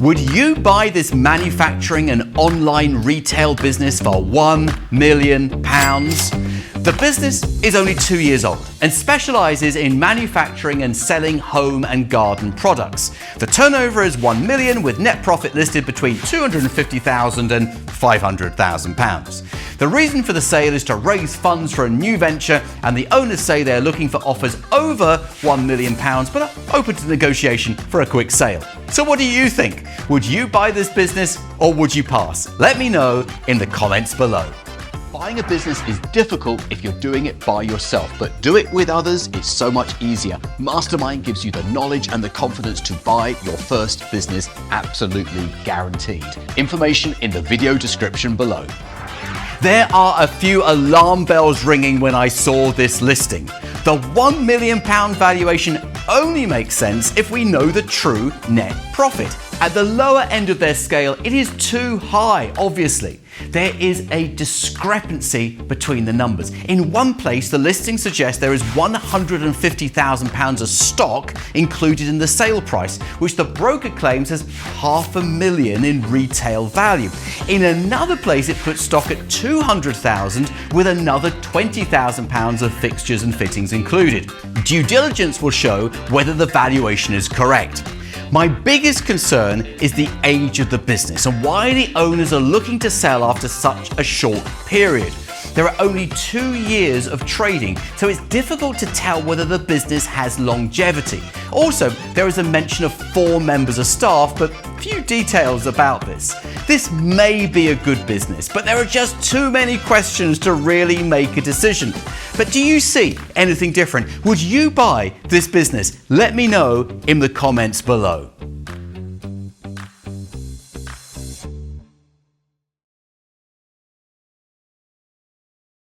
Would you buy this manufacturing and online retail business for £1 million? The business is only 2 years old and specialises in manufacturing and selling home and garden products. The turnover is £1 million with net profit listed between £250,000 and £500,000. The reason for the sale is to raise funds for a new venture, and the owners say they're looking for offers over £1 million but are open to negotiation for a quick sale. So what do you think? Would you buy this business or would you pass? Let me know in the comments below. Buying a business is difficult if you're doing it by yourself, but do it with others, it's so much easier. Mastermind gives you the knowledge and the confidence to buy your first business, absolutely guaranteed. Information in the video description below. There are a few alarm bells ringing when I saw this listing. The £1 million valuation only makes sense if we know the true net profit. At the lower end of their scale, it is too high, obviously. There is a discrepancy between the numbers. In one place, the listing suggests there is £150,000 of stock included in the sale price, which the broker claims has £500,000 in retail value. In another place, it puts stock at £200,000 with another £20,000 of fixtures and fittings included. Due diligence will show whether the valuation is correct. My biggest concern is the age of the business and why the owners are looking to sell after such a short period. There are only 2 years of trading, so it's difficult to tell whether the business has longevity. Also, there is a mention of 4 members of staff, but few details about this. This may be a good business, but there are just too many questions to really make a decision. But do you see anything different? Would you buy this business? Let me know in the comments below.